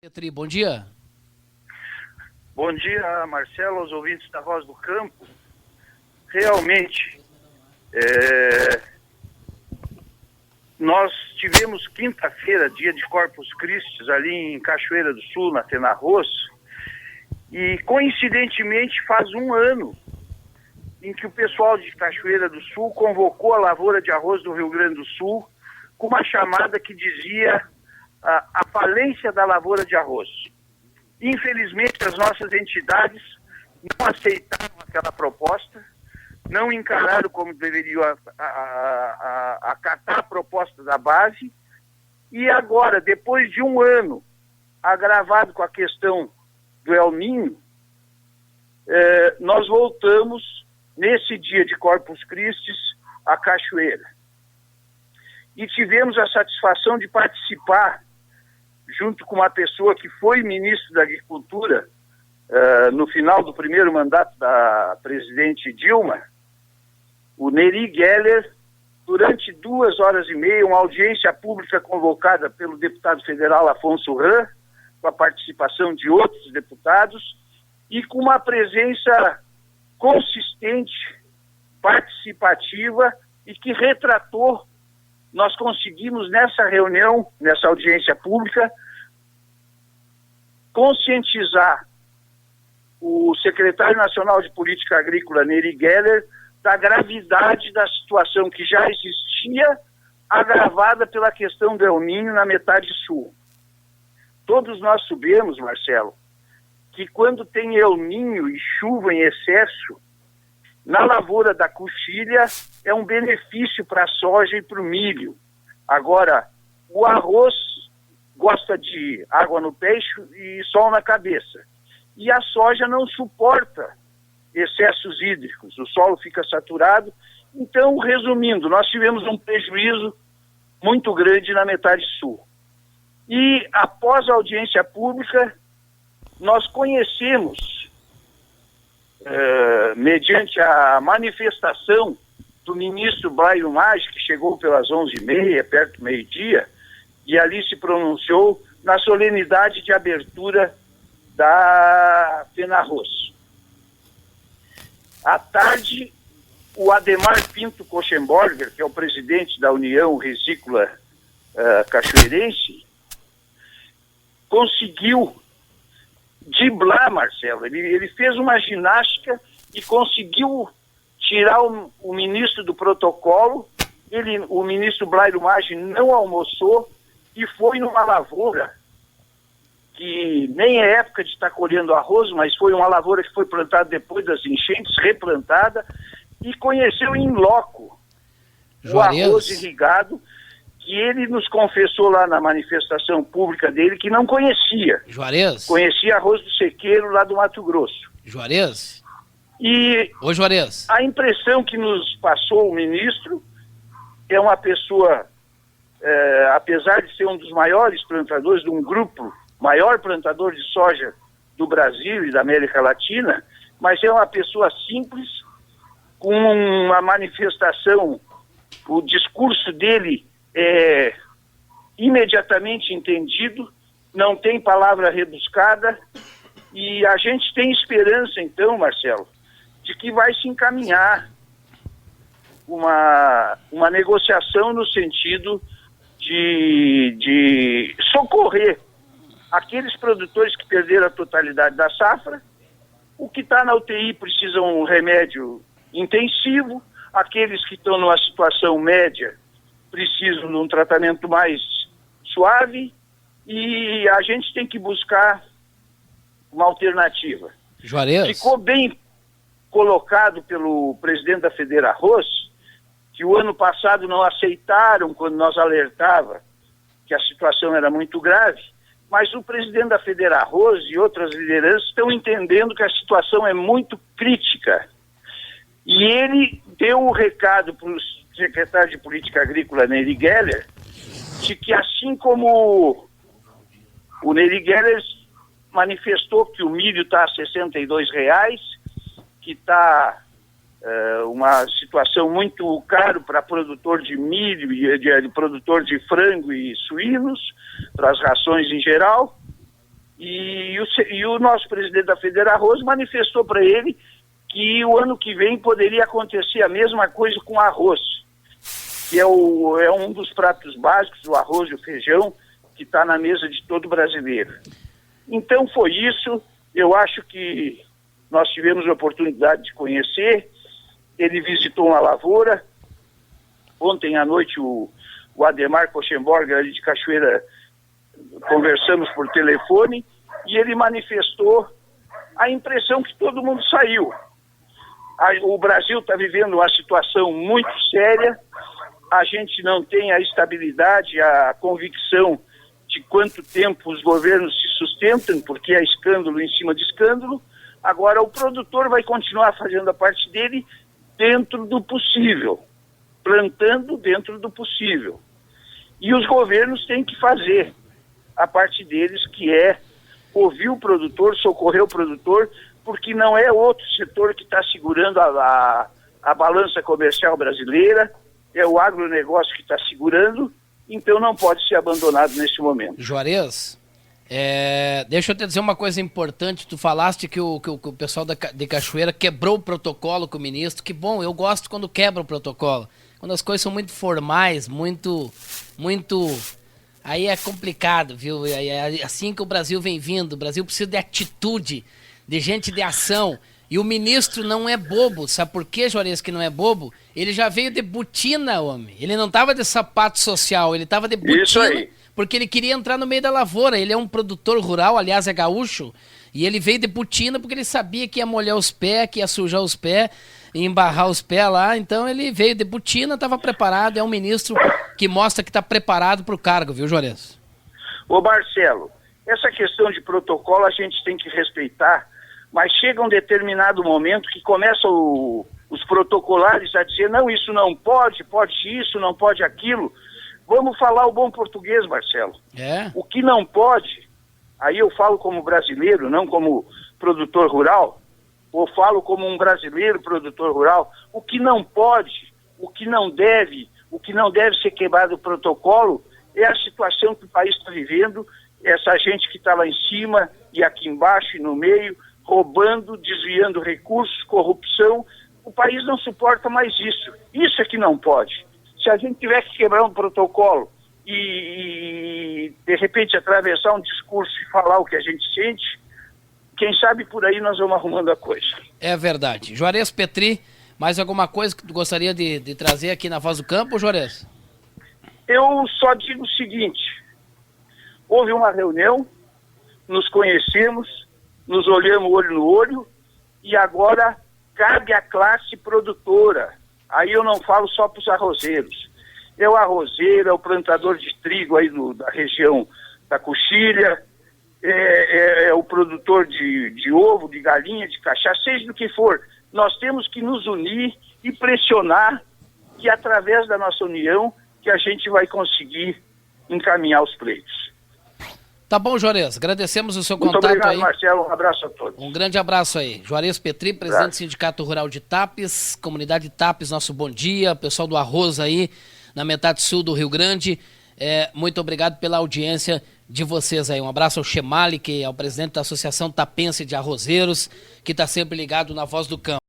Petri, bom dia. Bom dia, Marcelo, aos ouvintes da Voz do Campo. Realmente, nós tivemos quinta-feira, dia de Corpus Christi, ali em Cachoeira do Sul, na Tenarroz, e coincidentemente faz um ano em que o pessoal de Cachoeira do Sul convocou a lavoura de arroz do Rio Grande do Sul com uma chamada que dizia a falência da lavoura de arroz. Infelizmente, as nossas entidades não aceitaram aquela proposta, não encararam como deveriam acatar a proposta da base, e agora, depois de um ano agravado com a questão do El Niño, nós voltamos, nesse dia de Corpus Christi, à Cachoeira. E tivemos a satisfação de participar, junto com uma pessoa que foi ministro da Agricultura, no final do primeiro mandato da presidente Dilma, o Neri Geller, durante 2 horas e meia, uma audiência pública convocada pelo deputado federal Afonso Ram, com a participação de outros deputados, e com uma presença consistente, participativa, e que retratou. Nós conseguimos, nessa reunião, nessa audiência pública, conscientizar o secretário nacional de Política Agrícola, Neri Geller, da gravidade da situação que já existia, agravada pela questão do El Niño na metade sul. Todos nós sabemos, Marcelo, que quando tem El Niño e chuva em excesso, na lavoura da coxilha é um benefício para a soja e para o milho. Agora, o arroz gosta de água no peixe e sol na cabeça. E a soja não suporta excessos hídricos, o solo fica saturado. Então, resumindo, nós tivemos um prejuízo muito grande na metade sul. E, após a audiência pública, nós conhecemos, mediante a manifestação do ministro Blairo Maggi, que chegou pelas 11h30, perto do meio-dia, e ali se pronunciou na solenidade de abertura da Tenarroz. À tarde, o Ademar Pinto Koschenborger, que é o presidente da União Recicla Cachoeirense, conseguiu driblar, Marcelo. Ele fez uma ginástica e conseguiu tirar o ministro do protocolo. O ministro Blairo Maggi não almoçou e foi numa lavoura que nem é época de estar colhendo arroz, mas foi uma lavoura que foi plantada depois das enchentes, replantada, e conheceu em loco o arroz irrigado, que ele nos confessou lá na manifestação pública dele que não conhecia. Juarez? Conhecia arroz do sequeiro lá do Mato Grosso. Juarez? Ô, Juarez. A impressão que nos passou o ministro é uma pessoa, apesar de ser um dos maiores plantadores de um grupo, maior plantador de soja do Brasil e da América Latina, mas é uma pessoa simples, com uma manifestação, o discurso dele é imediatamente entendido, não tem palavra rebuscada, e a gente tem esperança, então, Marcelo, de que vai se encaminhar uma negociação no sentido de socorrer aqueles produtores que perderam a totalidade da safra. O que está na UTI precisa um remédio intensivo, aqueles que estão numa situação média precisam de um tratamento mais suave, e a gente tem que buscar uma alternativa. Juarez? Ficou bem colocado pelo presidente da Federarroz, que o ano passado não aceitaram quando nós alertava que a situação era muito grave, mas o presidente da Federarroz e outras lideranças estão entendendo que a situação é muito crítica. E ele deu o recado para o secretário de Política Agrícola, Neri Geller, de que assim como o Neri Geller manifestou que o milho está a R$62, que está uma situação muito cara para produtor de milho e de produtor de frango e suínos, para as rações em geral, E o nosso presidente da Federarroz manifestou para ele que o ano que vem poderia acontecer a mesma coisa com o arroz, que é um dos pratos básicos, o arroz e o feijão, que está na mesa de todo brasileiro. Então foi isso, eu acho que nós tivemos a oportunidade de conhecer, ele visitou uma lavoura, ontem à noite o Ademar Koschenborger, ali de Cachoeira, conversamos por telefone, e ele manifestou a impressão que todo mundo saiu. O Brasil está vivendo uma situação muito séria, a gente não tem a estabilidade, a convicção de quanto tempo os governos se sustentam, porque é escândalo em cima de escândalo. Agora o produtor vai continuar fazendo a parte dele dentro do possível, plantando dentro do possível. E os governos têm que fazer a parte deles, que é ouvir o produtor, socorrer o produtor, porque não é outro setor que está segurando a balança comercial brasileira, é o agronegócio que está segurando, então não pode ser abandonado nesse momento. Juarez, deixa eu te dizer uma coisa importante, tu falaste que o pessoal de Cachoeira quebrou o protocolo com o ministro, que bom, eu gosto quando quebra o protocolo, quando as coisas são muito formais, muito, aí é complicado, viu, é assim que o Brasil vem vindo, o Brasil precisa de atitude, de gente de ação, e o ministro não é bobo, sabe por quê, Juarez, que não é bobo? Ele já veio de botina, homem, ele não tava de sapato social, ele tava de botina. Isso aí. Porque ele queria entrar no meio da lavoura, ele é um produtor rural, aliás é gaúcho, e ele veio de botina porque ele sabia que ia molhar os pés, que ia sujar os pés, ia embarrar os pés lá, então ele veio de botina, estava preparado, é um ministro que mostra que está preparado para o cargo, viu, Juarez? Ô Marcelo, essa questão de protocolo a gente tem que respeitar, mas chega um determinado momento que começam os protocolares a dizer, não, isso não pode, pode isso, não pode aquilo. Vamos falar o bom português, Marcelo. O que não pode, aí eu falo como brasileiro, não como produtor rural, ou falo como um brasileiro produtor rural, o que não pode, o que não deve ser quebrado o protocolo é a situação que o país está vivendo, essa gente que está lá em cima e aqui embaixo e no meio, roubando, desviando recursos, corrupção. O país não suporta mais isso. Isso é que não pode. Se a gente tiver que quebrar um protocolo e de repente atravessar um discurso e falar o que a gente sente, quem sabe por aí nós vamos arrumando a coisa. É verdade. Juarez Petri, mais alguma coisa que tu gostaria de trazer aqui na Voz do Campo, Juarez? Eu só digo o seguinte, houve uma reunião, nos conhecemos, nos olhamos olho no olho e agora cabe à classe produtora. Aí eu não falo só para os arrozeiros. É o arrozeiro, é o plantador de trigo aí da região da Coxilha, é o produtor de ovo, de galinha, de cachaça, seja do que for. Nós temos que nos unir e pressionar que através da nossa união que a gente vai conseguir encaminhar os pleitos. Tá bom, Juarez. Agradecemos o seu contato aí. Muito obrigado, Marcelo. Um abraço a todos. Um grande abraço aí. Juarez Petri, presidente do Sindicato Rural de Tapes, comunidade de Tapes, nosso bom dia. Pessoal do arroz aí, na metade sul do Rio Grande. Muito obrigado pela audiência de vocês aí. Um abraço ao Chemali, que é o presidente da Associação Tapense de Arrozeiros, que está sempre ligado na Voz do Campo.